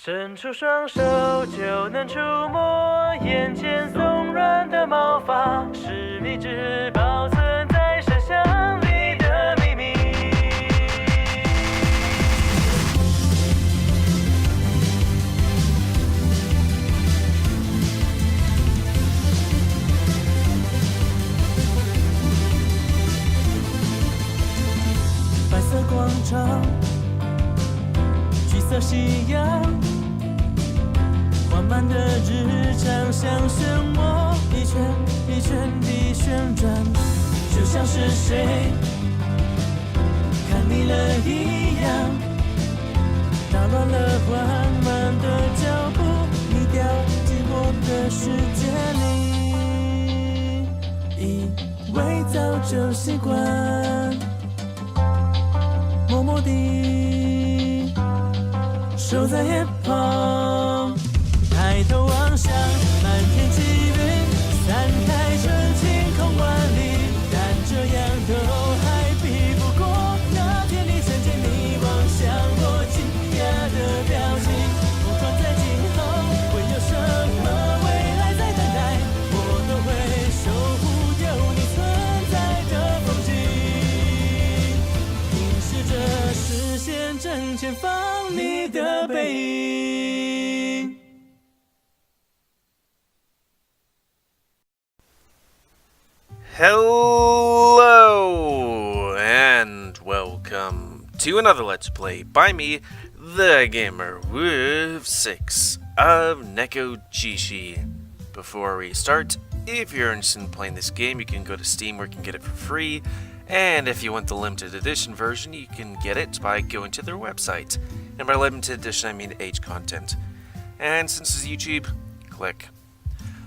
伸出双手就能触摸眼前松软的毛发，是你只保存在深箱里的秘密。白色广场，橘色夕阳，缓慢的日常像漩涡，一圈一圈地旋转，就像是谁看腻了一样，打乱了缓慢的脚步，你掉进我的世界里，以为早就习惯，默默地守在眼旁，抬头望向满天积云，散开成晴空万里，但这样都还比不过那天你曾见你望向我惊讶的表情。不管在今后会有什么未来在等待，我都会守护有你存在的风景，凝视着视线正前方你的背影。Hello and welcome to another Let's Play by me, the GamerWolfSix of Nekojishi. Before we start, if you're interested in playing this game, you can go to Steam where you can get it for free, and if you want the limited edition version, you can get it by going to their website. And by limited edition, I mean age content. And since it's YouTube, click.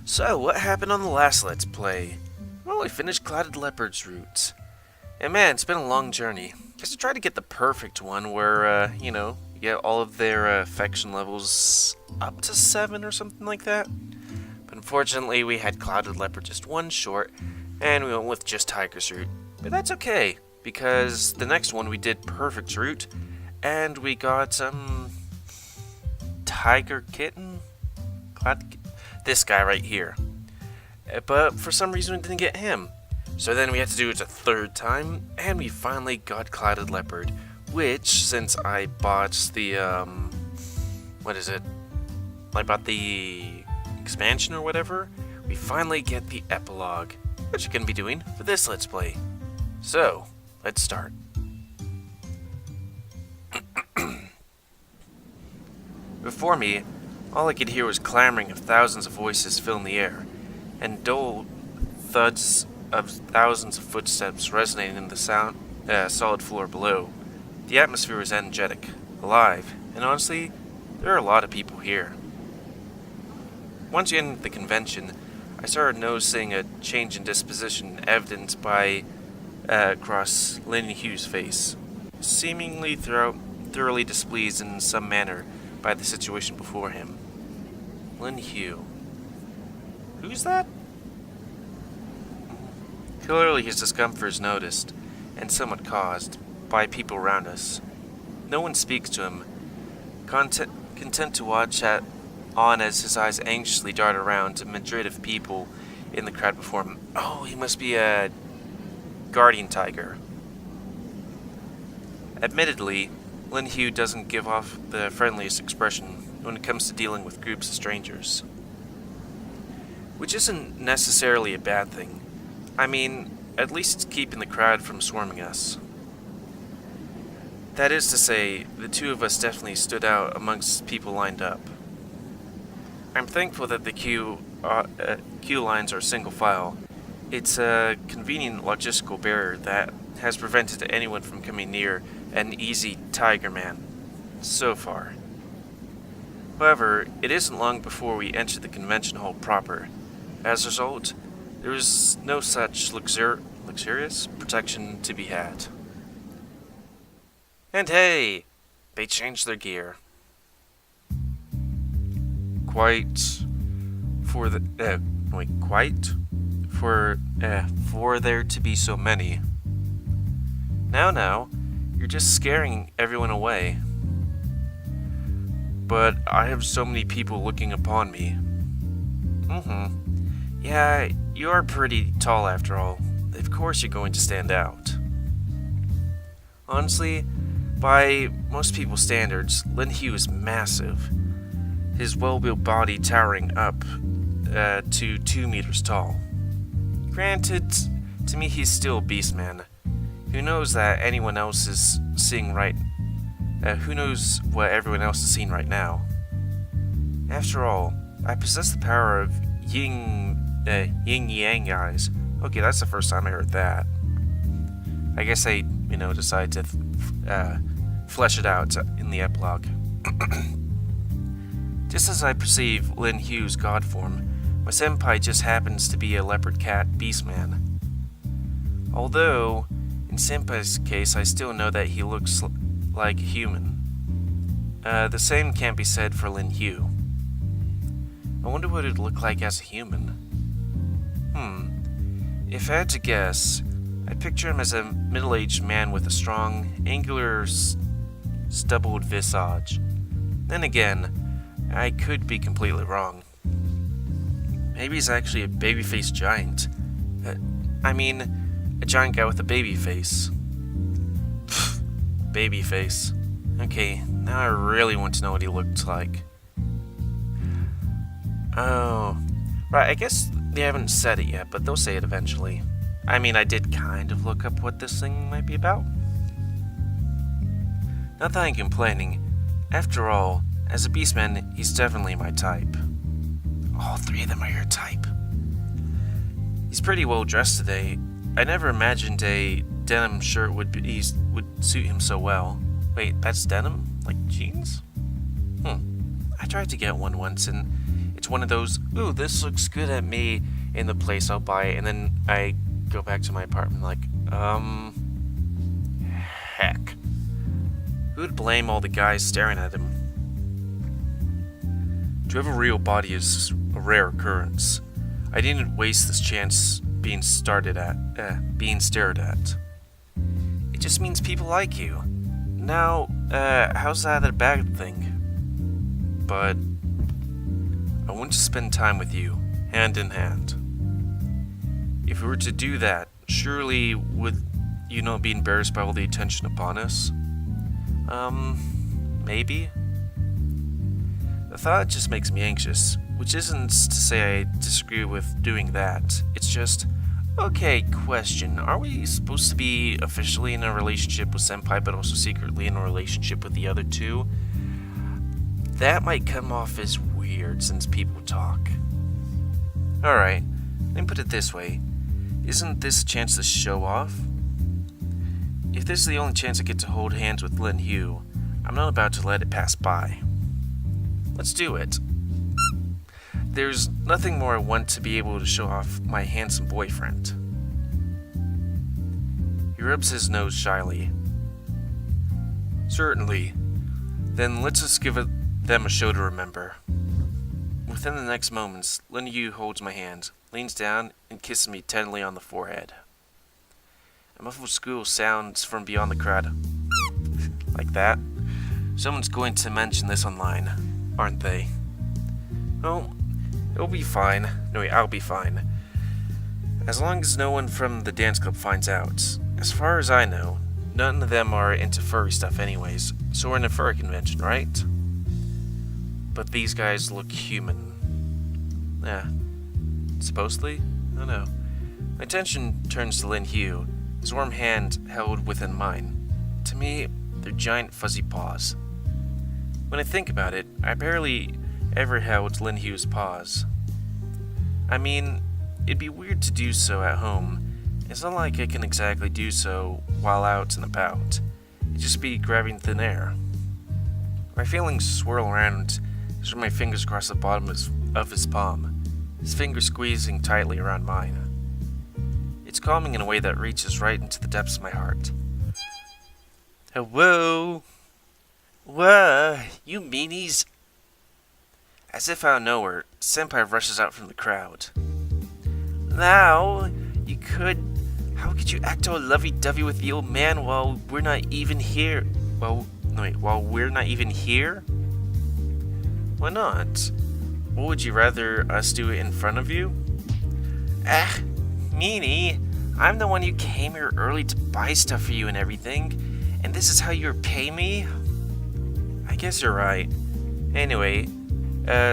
So, what happened on the last Let's Play? Well, we finished Clouded Leopard's route. And man, it's been a long journey. Guess I tried to get the perfect one where, you get all of their affection levels up to 7 or something like that. But unfortunately, we had Clouded Leopard just one short, and we went with just Tiger's route. But that's okay, because the next one we did Perfect's route, and we got, Tiger Kitten? This guy right here. But for some reason we didn't get him. So then we had to do it a third time, and we finally got Clouded Leopard, which, since I bought the, I bought the expansion or whatever, we finally get the Epilogue, which we're going to be doing for this Let's Play. So, let's start. Before me, all I could hear was clamoring of thousands of voices filling the air, and dull thuds of thousands of footsteps resonating in the solid floor below. The atmosphere was energetic, alive, and honestly, there are a lot of people here. Once you entered the convention, I started noticing a change in disposition evident by across Lin Hu's face, seemingly thoroughly displeased in some manner by the situation before him. Lin Hu. Who's that? Clearly his discomfort is noticed, and somewhat caused, by people around us. No one speaks to him, content to watch on as his eyes anxiously dart around a myriad of people in the crowd before him. Oh, he must be a guardian tiger. Admittedly, Lin Hu doesn't give off the friendliest expression when it comes to dealing with groups of strangers. Which isn't necessarily a bad thing. I mean, at least it's keeping the crowd from swarming us. That is to say, the two of us definitely stood out amongst people lined up. I'm thankful that the queue lines are single file. It's a convenient logistical barrier that has prevented anyone from coming near an easy Tiger Man. So far. However, it isn't long before we enter the convention hall proper. As a result, there is no such luxurious protection to be had. And hey, they changed their gear. For there to be so many. Now, you're just scaring everyone away. but I have so many people looking upon me. Yeah, you are pretty tall after all. Of course you're going to stand out. Honestly, by most people's standards, Lin Hu is massive. His well-built body towering up to 2 meters tall. Granted, to me he's still a beast man. Who knows that anyone else is seeing right? Who knows what everyone else is seeing right now? After all, I possess the power of yin-yang eyes. Okay, that's the first time I heard that. I guess I, decided to flesh it out in the epilogue. Just as I perceive Lin Hu's god form, my senpai just happens to be a leopard cat beastman. Although, in senpai's case, I still know that he looks like a human. The same can't be said for Lin Hu. I wonder what it'd look like as a human. If I had to guess, I'd picture him as a middle-aged man with a strong, angular, stubbled visage. Then again, I could be completely wrong. Maybe he's actually a baby-faced giant. A giant guy with a baby face. Baby face. Okay, now I really want to know what he looked like. Oh, right, I guess they haven't said it yet, but they'll say it eventually. I did kind of look up what this thing might be about. Not that I'm complaining. After all, as a beastman, he's definitely my type. All 3 of them are your type. He's pretty well dressed today. I never imagined a denim shirt would suit him so well. Wait, that's denim? Like jeans? I tried to get one once, and it's one of those, ooh, this looks good at me in the place, I'll buy it, and then I go back to my apartment like, heck. Who'd blame all the guys staring at him? To have a real body is a rare occurrence. I didn't waste this chance being stared at. It just means people like you. Now, how's that a bad thing? But I want to spend time with you, hand in hand. If we were to do that, surely would you not be embarrassed by all the attention upon us? Maybe? The thought just makes me anxious, which isn't to say I disagree with doing that. It's just, okay, question, are we supposed to be officially in a relationship with Senpai, but also secretly in a relationship with the other 2? That might come off as weird since people talk. Alright, let me put it this way. Isn't this a chance to show off? If this is the only chance I get to hold hands with Lin Hu, I'm not about to let it pass by. Let's do it. There's nothing more I want to be able to show off my handsome boyfriend. He rubs his nose shyly. Certainly. Then let's just give them a show to remember. Within the next moments, Lin Hu holds my hand, leans down, and kisses me tenderly on the forehead. A muffled squeal sounds from beyond the crowd. Like that? Someone's going to mention this online, aren't they? Well, it'll be fine. No, wait, I'll be fine. As long as no one from the dance club finds out. As far as I know, none of them are into furry stuff anyways, so we're in a furry convention, right? But these guys look human. Yeah. Supposedly? I don't know. My attention turns to Lin Hu, his warm hand held within mine. To me, they're giant fuzzy paws. When I think about it, I barely ever held Lin Hu's paws. It'd be weird to do so at home. It's not like I can exactly do so while out and about. It'd just be grabbing thin air. My feelings swirl around as my fingers cross the bottom of his palm, his fingers squeezing tightly around mine. It's calming in a way that reaches right into the depths of my heart. Hello? Whoa, you meanies? As if out of nowhere, Senpai rushes out from the crowd. Now, how could you act all lovey-dovey with the old man while we're not even here? While we're not even here? Why not? What, would you rather us do it in front of you? Ah, meanie. I'm the one who came here early to buy stuff for you and everything, and this is how you repay me? I guess you're right. Anyway,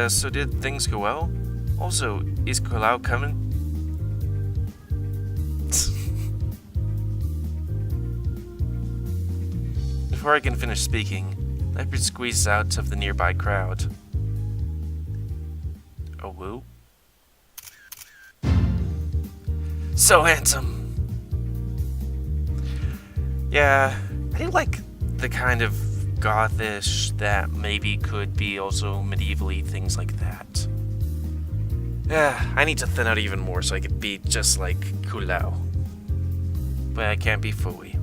so did things go well? Also, is Kulau coming? Before I can finish speaking, Leopard squeezes out of the nearby crowd. A woo? So handsome! Yeah, I do like the kind of gothish that maybe could be also medievally, things like that. Yeah, I need to thin out even more so I could be just like Kulau. But I can't be fully.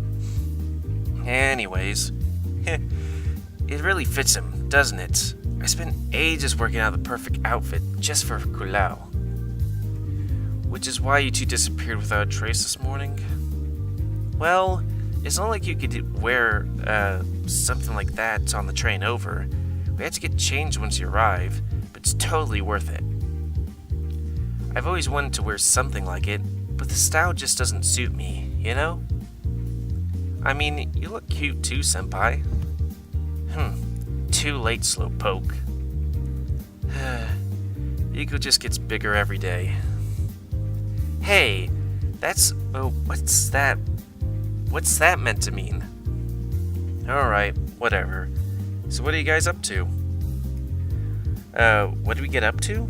Anyways, it really fits him, doesn't it? I spent ages working out the perfect outfit just for Kulau. Which is why you two disappeared without a trace this morning? Well, it's not like you could wear something like that on the train over. We had to get changed once you arrive, but it's totally worth it. I've always wanted to wear something like it, but the style just doesn't suit me, you know? I mean, you look cute too, senpai. Too late, slowpoke. Ego just gets bigger every day. Hey, that's... oh, what's that? What's that meant to mean? Alright, whatever. So what are you guys up to? What did we get up to?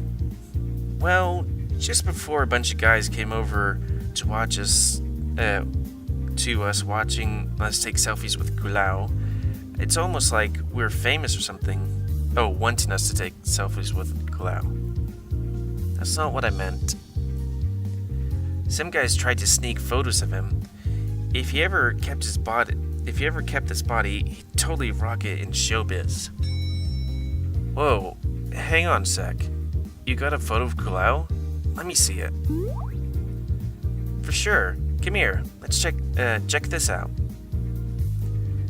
Well, just before a bunch of guys came over to watch us, watching us take selfies with Kulau, it's almost like we're famous or something. Oh, wanting us to take selfies with Kulau. That's not what I meant. Some guys tried to sneak photos of him. If he ever kept this body, he'd totally rock it in showbiz. Whoa, hang on a sec. You got a photo of Kulau? Let me see it. For sure. Come here. Let's check this out.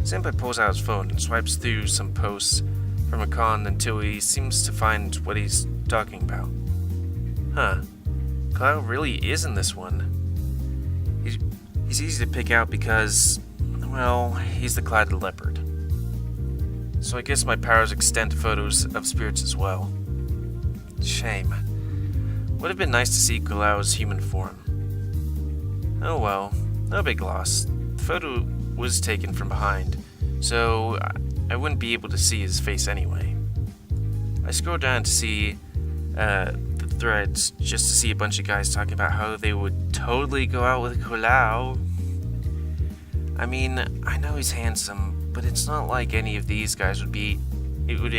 Senpai pulls out his phone and swipes through some posts from a con until he seems to find what he's talking about. Huh. Kulau really is in this one. He's easy to pick out because, well, he's the Clouded Leopard. So I guess my powers extend to photos of spirits as well. Shame. Would have been nice to see Kulau's human form. Oh well, no big loss. The photo was taken from behind, so I wouldn't be able to see his face anyway. I scrolled down to see the threads just to see a bunch of guys talking about how they would totally go out with Kulau. I mean, I know he's handsome, but it's not like any of these guys would be able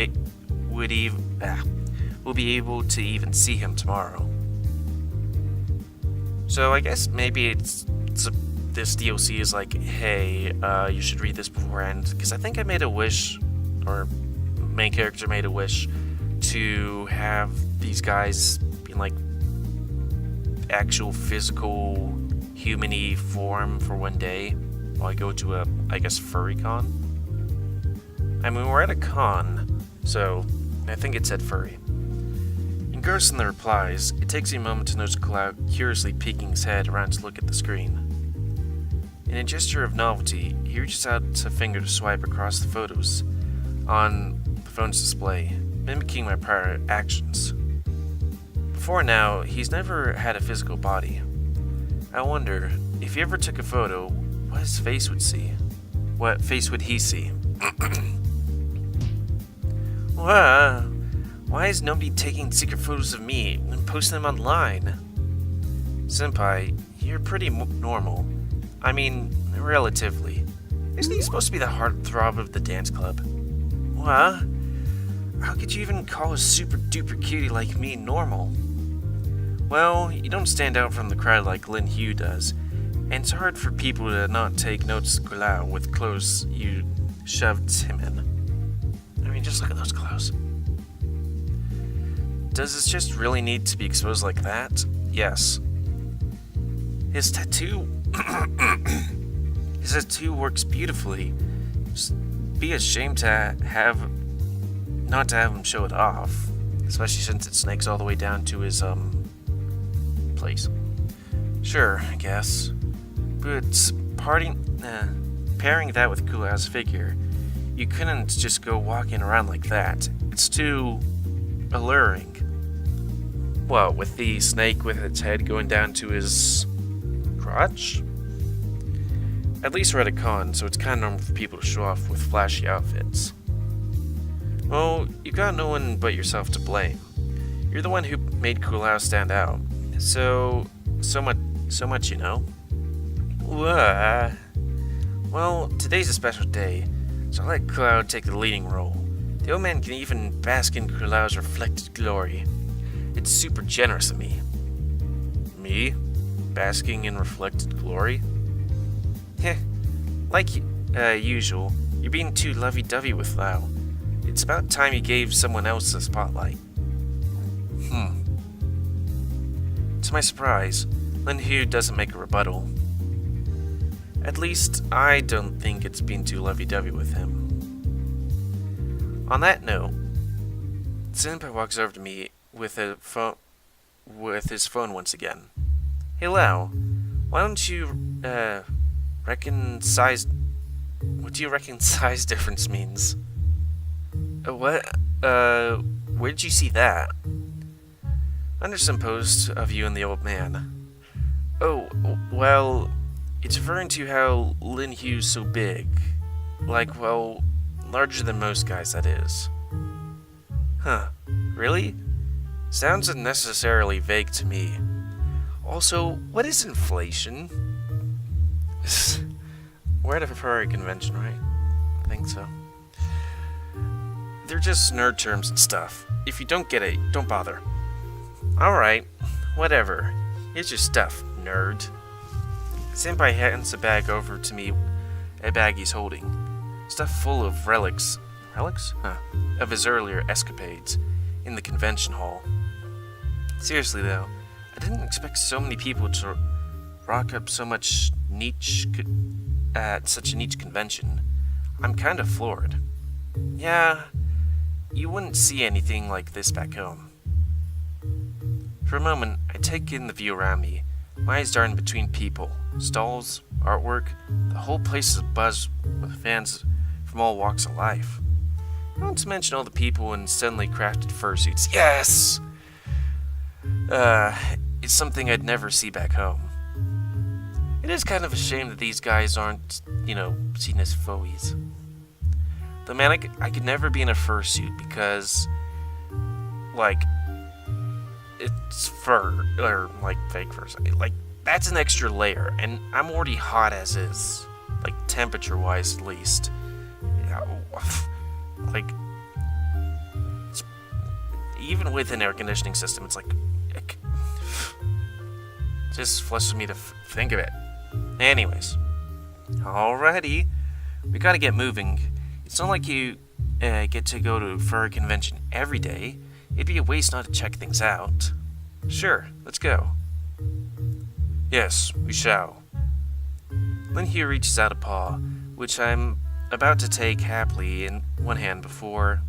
to even see him tomorrow. So I guess maybe this DLC is like, hey, you should read this beforehand, because I think I made a wish, or main character made a wish to have these guys be like actual physical human-y form for one day while I go to a, I guess, furry con. I mean, we're at a con, so I think it said furry. Engrossed in the replies, it takes you a moment to notice Cloud curiously peeking his head around to look at the screen. In a gesture of novelty, he reaches out a finger to swipe across the photos on the phone's display, mimicking my prior actions. Before now, he's never had a physical body. I wonder, if he ever took a photo, what his face would see. What face would he see? Why is nobody taking secret photos of me and posting them online? Senpai, you're pretty normal. I mean, relatively. Isn't he supposed to be the heartthrob of the dance club? What? How could you even call a super duper cutie like me normal? Well, you don't stand out from the crowd like Lin Hugh does, and it's hard for people to not take notice of Kulau with clothes you shoved him in. I mean, just look at those clothes. Does this just really need to be exposed like that? Yes. His tattoo... His tattoo works beautifully. Just be ashamed to have not to have him show it off, especially since it snakes all the way down to his, place. Sure, I guess. But pairing that with Kulao's figure, you couldn't just go walking around like that. It's too alluring. Well, with the snake with its head going down to his crotch? At least we're at a con, so it's kind of normal for people to show off with flashy outfits. Well, you got no one but yourself to blame. You're the one who made Kulao stand out. So much, you know. Well, today's a special day, so I'll let Kulao take the leading role. The old man can even bask in Kulao's reflected glory. It's super generous of me. Me? Basking in reflected glory? Heh. Like usual, you're being too lovey-dovey with Lao. It's about time you gave someone else the spotlight. To my surprise, Lin Hu doesn't make a rebuttal. At least, I don't think it's been too lovey-dovey with him. On that note, Senpai walks over to me with his phone once again. Hey Lao, why don't you, reckon size... What do you reckon size difference means? What? Where did you see that? Under some post of you and the old man. Oh, well, it's referring to how Lin Hu's so big. Like, well, larger than most guys, that is. Huh, really? Sounds unnecessarily vague to me. Also, what is inflation? We're at a furry convention, right? I think so. They're just nerd terms and stuff. If you don't get it, don't bother. Alright, whatever. Here's your stuff, nerd. Senpai hands a bag over to me, a bag he's holding. Stuff full of relics. Relics? Huh. Of his earlier escapades in the convention hall. Seriously though, I didn't expect so many people to rock up so much niche at such a niche convention. I'm kind of floored. Yeah, you wouldn't see anything like this back home. For a moment, I take in the view around me. My eyes dart in between people, stalls, artwork. The whole place is abuzz with fans from all walks of life. Not to mention all the people in suddenly crafted fursuits. Yes! It's something I'd never see back home. It is kind of a shame that these guys aren't, seen as foes. Though man, I could never be in a fursuit because, it's fur, or, fake fur. That's an extra layer, and I'm already hot as is. Temperature-wise, at least. Even with an air conditioning system, it's it just flushes me to think of it. Anyways. Alrighty. We gotta get moving. It's not like you get to go to a furry convention every day. It'd be a waste not to check things out. Sure, let's go. Yes, we shall. Lin Hu reaches out a paw, which I'm about to take happily in one hand before...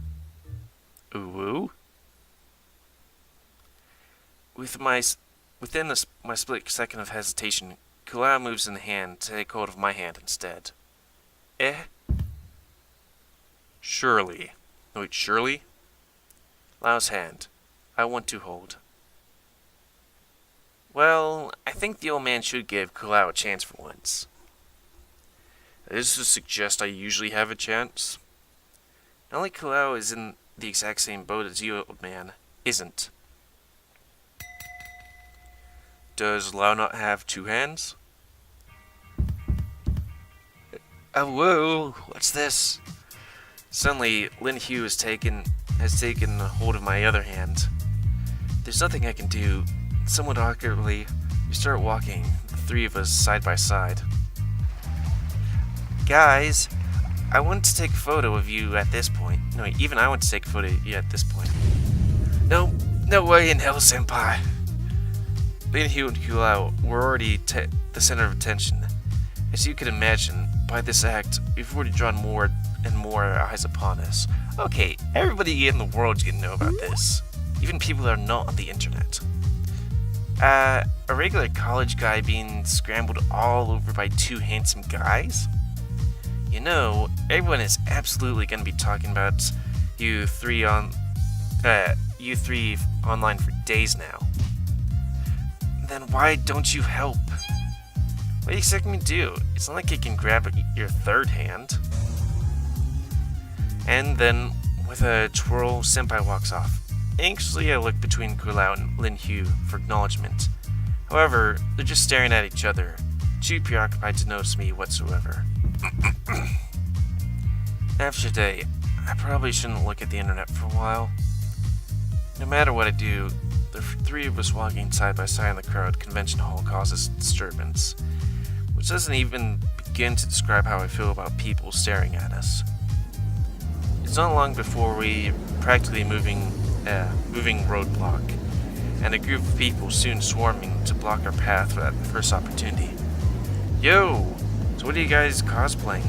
Ooh. Within my split second of hesitation, Kulao moves in the hand to take hold of my hand instead. Surely. Wait, surely? Lao's hand. I want to hold. Well, I think the old man should give Kulao a chance for once. This to suggest I usually have a chance? Not like Kulao is in the exact same boat as you, old man. Isn't. Does Lao not have two hands? Oh, whoa! What's this? Suddenly, Lin Hu has taken hold of my other hand. There's nothing I can do. Somewhat awkwardly, we start walking, the three of us side by side. Guys, I want to take a photo of you at this point. No, even I want to take a photo of you at this point. No way in hell, senpai. Lin Hu and Kulao were already the center of attention. As you can imagine, by this act, we've already drawn more and more eyes upon us. Okay, everybody in the world's gonna know about this. Even people that are not on the internet. A regular college guy being scrambled all over by two handsome guys? You know, everyone is absolutely gonna be talking about you three online for days now. Then why don't you help? What do you expect me to do? It's not like I can grab your third hand. And then, with a twirl, Senpai walks off. Anxiously, I look between Kulao and Lin Hu for acknowledgement. However, they're just staring at each other, too preoccupied to notice me whatsoever. After today, I probably shouldn't look at the internet for a while. No matter what I do, the three of us walking side by side in the crowd convention hall causes disturbance, which doesn't even begin to describe how I feel about people staring at us. It's not long before we practically moving roadblock, and a group of people soon swarming to block our path for that first opportunity. Yo! So what are you guys cosplaying?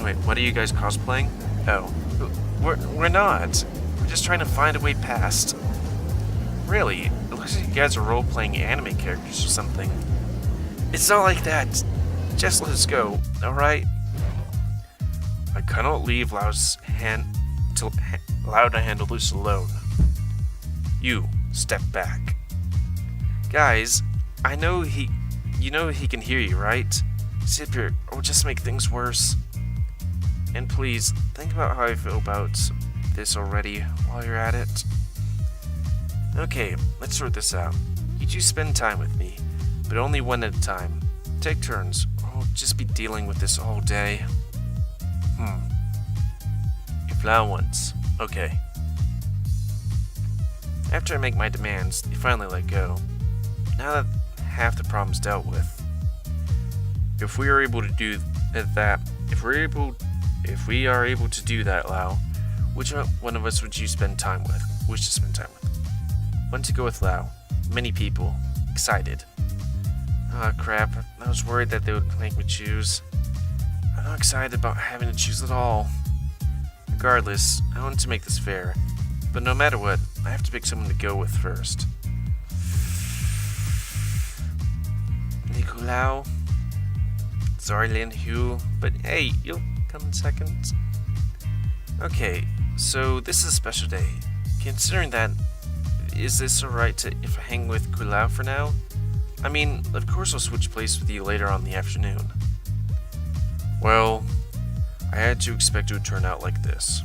Wait, what are you guys cosplaying? Oh, we're not. We're just trying to find a way past. Really? It looks like you guys are role-playing anime characters or something. It's not like that. Just let us go, alright? I cannot leave Lao's hand to Lao to handle this alone. You, step back. Guys, you know he can hear you, right? Sit here, or just make things worse. And please, think about how I feel about this already while you're at it. Okay, let's sort this out. You two spend time with me, but only one at a time. Take turns, or we'll just be dealing with this all day. If Lao wants, okay. After I make my demands, they finally let go. Now that half the problem's dealt with. If we are able to do that, if we are able to do that, Lao, which one of us would you spend time with? Wish to spend time with? Want to go with Lao. Many people. Excited. Ah, crap. I was worried that they would make me choose. I'm not excited about having to choose at all. Regardless, I want to make this fair. But no matter what, I have to pick someone to go with first. Nicolau. Sorry, Lin Hu, but hey, you'll come in second. Okay, so this is a special day. Considering that, is this alright if I hang with Kulao for now? I mean, of course I'll switch places with you later on in the afternoon. Well, I had to expect it would turn out like this.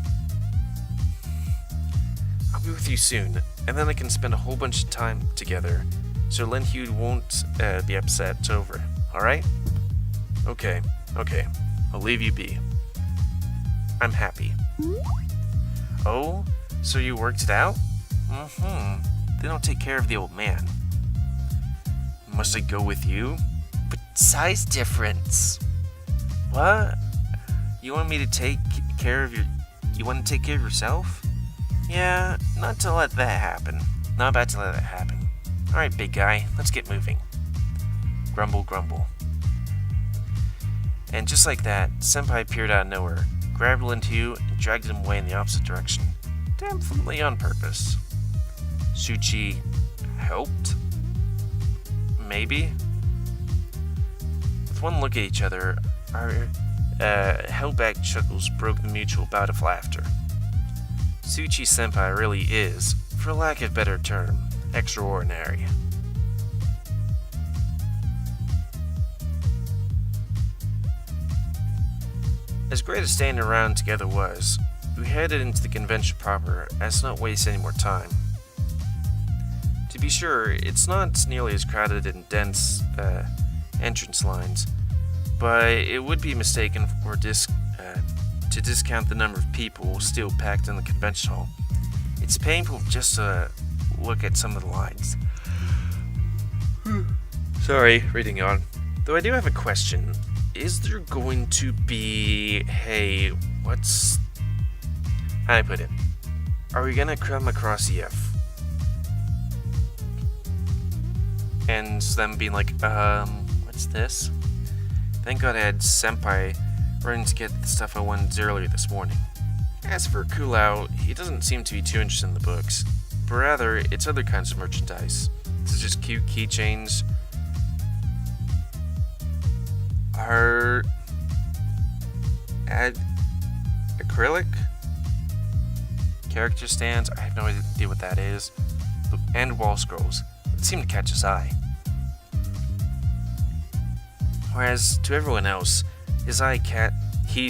I'll be with you soon, and then I can spend a whole bunch of time together, so Lin Hu won't be upset it's over, alright? Okay, I'll leave you be. I'm happy. Oh, so you worked it out? They don't take care of the old man. Must I go with you? But size difference. What? You want me to take care of you want to take care of yourself? Yeah, not to let that happen. Not about to let that happen. Alright, big guy, let's get moving. Grumble, grumble. And just like that, Senpai appeared out of nowhere, grabbed Lin Hu, and dragged him away in the opposite direction. Definitely on purpose. Suchi helped? Maybe? With one look at each other, our held-back chuckles broke the mutual bout of laughter. Suchi Senpai really is, for lack of a better term, extraordinary. As great as standing around together was, we headed into the convention proper as to not waste any more time. To be sure, it's not nearly as crowded and dense entrance lines, but it would be mistaken to discount the number of people still packed in the convention hall. It's painful just to look at some of the lines. Sorry, reading on. Though I do have a question. Is there going to be... Hey, what's... How do I put it? Are we gonna come across EF? And them being like, what's this? Thank God I had Senpai running to get the stuff I wanted earlier this morning. As for Kulao, he doesn't seem to be too interested in the books, but rather it's other kinds of merchandise, such as cute keychains, acrylic character stands, I have no idea what that is, and wall scrolls that seem to catch his eye. Whereas to everyone else, he's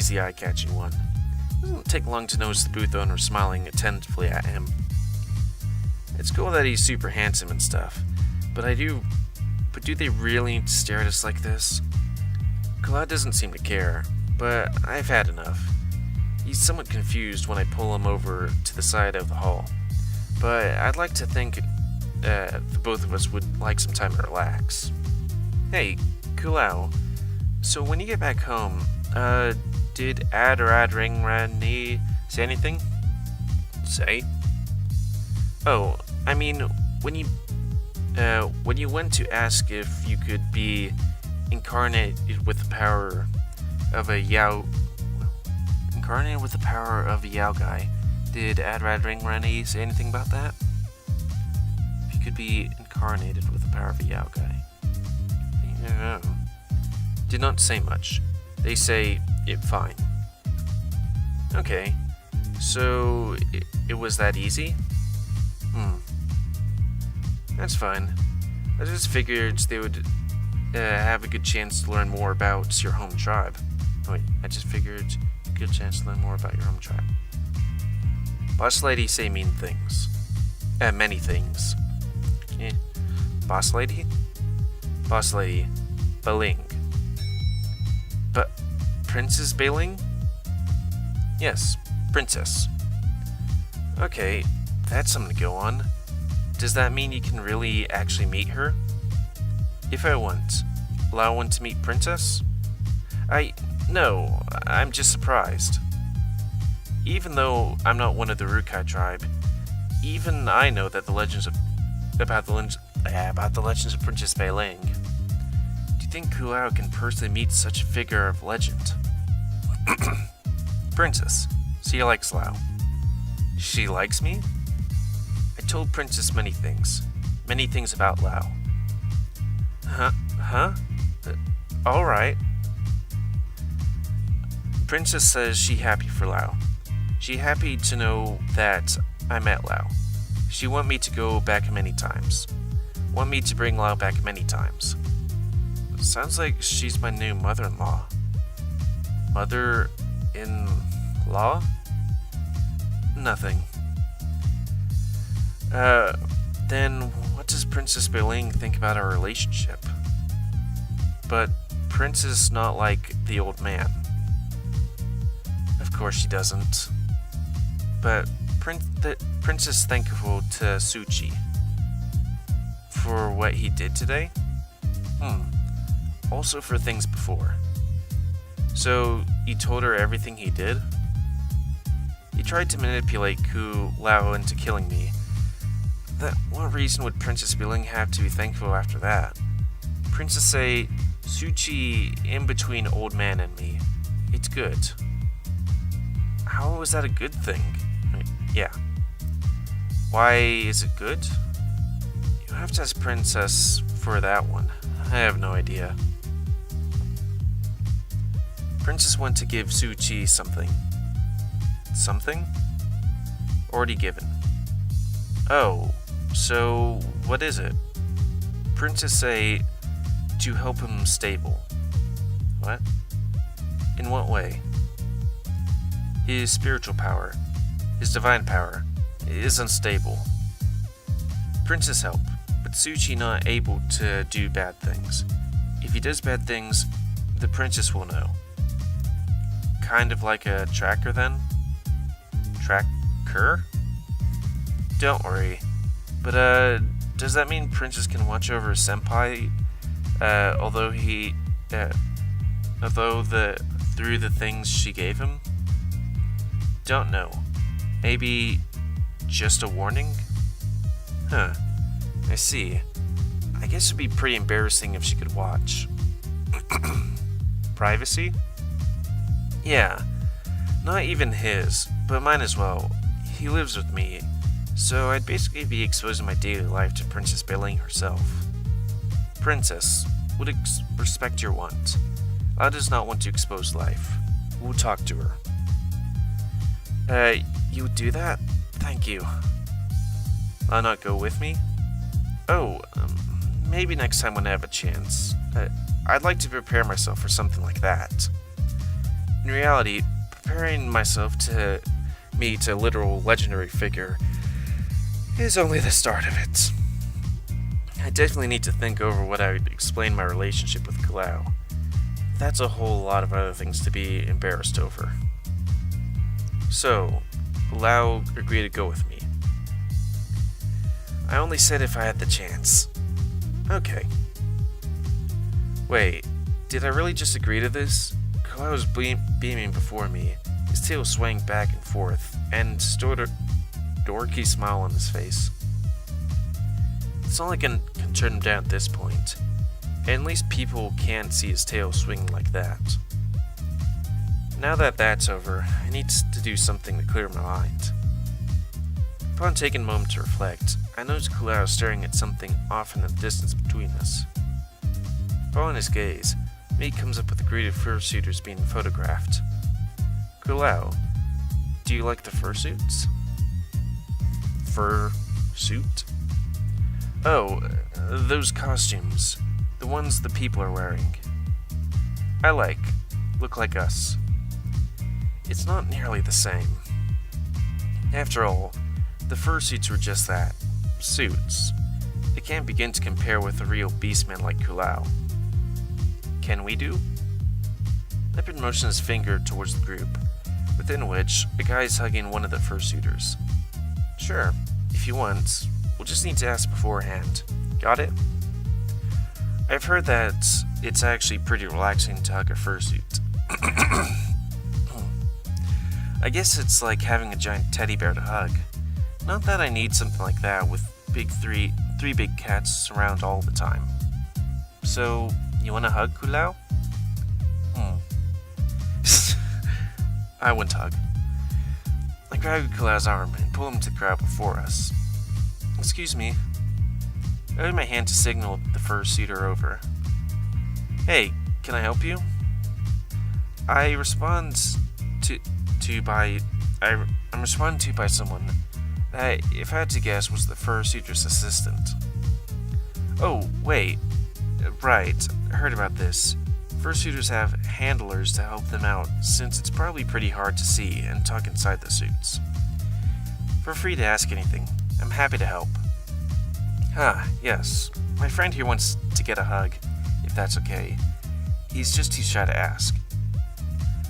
the eye-catching one. It doesn't take long to notice the booth owner smiling attentively at him. It's cool that he's super handsome and stuff, but do they really need to stare at us like this? Claude doesn't seem to care, but I've had enough. He's somewhat confused when I pull him over to the side of the hall, but I'd like to think the both of us would like some time to relax. Hey, Kulao, so when you get back home, did Ring say anything? Say? Oh, I mean, when you went to ask if you could be incarnated with the power of a Yao guy, did Ring say anything about that? If you could be incarnated with the power of a Yao guy. No. Did not say much. They say it fine. Okay, so it was that easy? That's fine. I just figured they would have a good chance to learn more about your home tribe. Boss lady say mean things. Many things. Boss lady? Boss lady, Beling. But Princess Beling? Yes, princess. Okay, that's something to go on. Does that mean you can really actually meet her? If I allow one to meet Princess? No, I'm just surprised. Even though I'm not one of the Rukai tribe, even I know that about the legends of Princess Beling. Do you think Kulao can personally meet such a figure of legend? Princess, she likes Lao. She likes me? I told Princess many things about Lao. Huh? Alright. Princess says she happy for Lao. She happy to know that I met Lao. She want me to go back many times. Want me to bring Lao back many times. Sounds like she's my new mother-in-law. Mother-in-law? Nothing. Then what does Princess Beling think about our relationship? But Princess not like the old man. Of course she doesn't. But Princess thankful to Suchi for what he did today? Also for things before. So you told her everything he did? He tried to manipulate Lao into killing me. What reason would Princess Beling have to be thankful after that? Princess say, Suchi in between old man and me. It's good. How is that a good thing? Yeah. Why is it good? You have to ask Princess for that one. I have no idea. Princess went to give Suchi something. Something? Already given. Oh, so what is it? Princess say to help him stable. What? In what way? His spiritual power, his divine power, is unstable. Princess help, but Suchi not able to do bad things. If he does bad things, the princess will know. Kind of like a tracker then? Tracker? Don't worry. But does that mean Princess can watch over Senpai? Through the things she gave him? Don't know. Maybe just a warning? Huh. I see. I guess it'd be pretty embarrassing if she could watch. Privacy? Yeah. Not even his, but mine as well. He lives with me, so I'd basically be exposing my daily life to Princess Beiling herself. Princess, would respect your want. Lao does not want to expose life. We'll talk to her. You would do that? Thank you. Lao not go with me? Oh, maybe next time when I have a chance. I'd like to prepare myself for something like that. In reality, preparing myself to meet a literal legendary figure is only the start of it. I definitely need to think over what I would explain my relationship with Kalau. That's a whole lot of other things to be embarrassed over. So, Lao agreed to go with me. I only said if I had the chance. Okay. Wait, did I really just agree to this? Kalau was beaming before me, his tail swaying back and forth, and stood a dorky smile on his face. It's not like I can turn him down at this point, and at least people can't see his tail swinging like that. Now that that's over, I need to do something to clear my mind. Upon taking a moment to reflect, I noticed Kalau staring at something off in the distance between us. Following his gaze, Mate comes up with a group of fursuiters being photographed. Kalau, do you like the fursuits? Fursuit? Oh, those costumes. The ones the people are wearing. I look like us. It's not nearly the same. After all, the fursuits were just that. Suits. They can't begin to compare with a real beastman like Kalau. Can we do? Leopard motioned his finger towards the group, within which a guy is hugging one of the fursuiters. Sure, if you want, we'll just need to ask beforehand. Got it? I've heard that it's actually pretty relaxing to hug a fursuit. I guess it's like having a giant teddy bear to hug. Not that I need something like that with three big cats around all the time. So, you wanna hug, Kalau? I wouldn't hug. I grabbed Kalau's arm and pulled him to the crowd before us. Excuse me. I raised my hand to signal the fursuiter over. Hey, can I help you? I'm responded to by someone that, if I had to guess, was the fursuiter's assistant. Oh, wait. Right, I heard about this. Fursuiters have handlers to help them out, since it's probably pretty hard to see and talk inside the suits. Feel free to ask anything. I'm happy to help. Yes. My friend here wants to get a hug, if that's okay. He's just too shy to ask.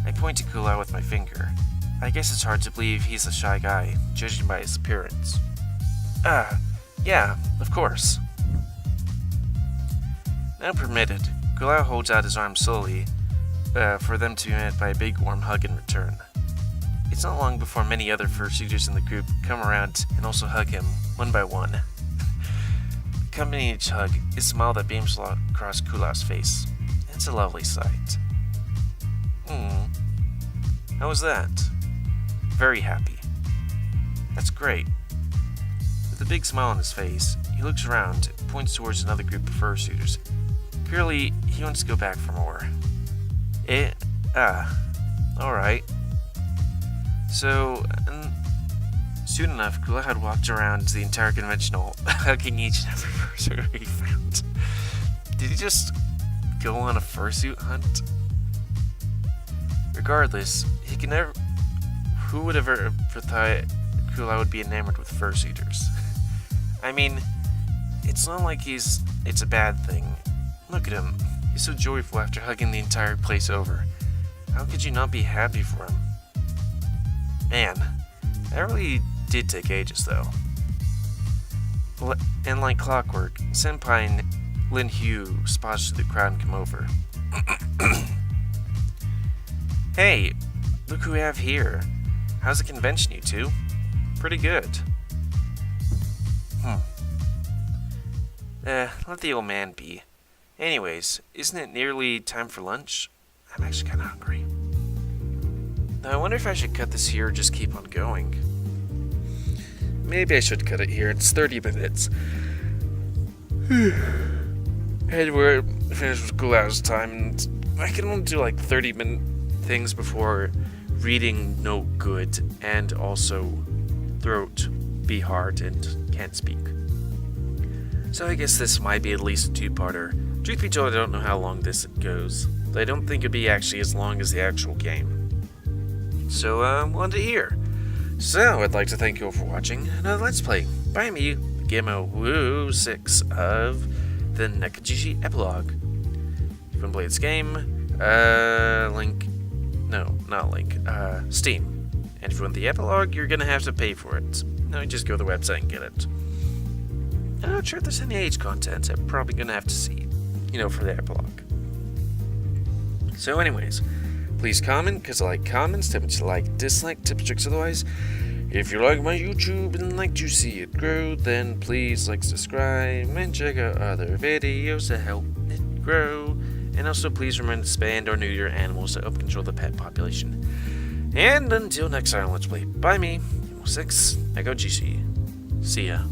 I point to Kalau with my finger. I guess it's hard to believe he's a shy guy, judging by his appearance. Yeah, of course. Now permitted, Kalau holds out his arm slowly, for them to be met by a big warm hug in return. It's not long before many other fursuiters in the group come around and also hug him, one by one. Accompanying each hug is a smile that beams across Kalau's face. It's a lovely sight. How was that? Very happy. That's great. With a big smile on his face, he looks around and points towards another group of fursuiters. Clearly, he wants to go back for more. Alright. So, soon enough, Kalau had walked around the entire conventional, hugging each and every fursuit he found. Did he just go on a fursuit hunt? Regardless, who would have ever thought Kalau would be enamored with fursuiters? I mean, it's not like it's a bad thing. Look at him. He's so joyful after hugging the entire place over. How could you not be happy for him? Man, that really did take ages, though. And like clockwork, Senpai and Lin Hu spotted through the crowd and come over. Hey, look who we have here. How's the convention, you two? Pretty good. Let the old man be. Anyways, isn't it nearly time for lunch? I'm actually kind of hungry. Now, I wonder if I should cut this here or just keep on going. Maybe I should cut it here. It's 30 minutes. And we're finished with school hours time, and I can only do like 30-minute things before reading no good, and also throat be hard and can't speak. So I guess this might be at least a two-parter. Truth be told, I don't know how long this goes. I don't think it'd be actually as long as the actual game. So, on to here. So, I'd like to thank you all for watching another Let's Play by me, GamerWolfSix of the Nekojishi Epilogue. If you want to play this game, Steam. And if you want the Epilogue, you're gonna have to pay for it. No, you just go to the website and get it. I'm not sure if there's any age content. I'm probably gonna have to see, for the Epilogue. So anyways, please comment, because I like comments. Tell me what you like, dislike, tips, tricks, otherwise. If you like my YouTube and like to see it grow, then please like, subscribe, and check out other videos to help it grow. And also please remember to spay or neuter your animals to help control the pet population. And until next time, let's play by me, GamerWolfSix, Nekojishi. See ya.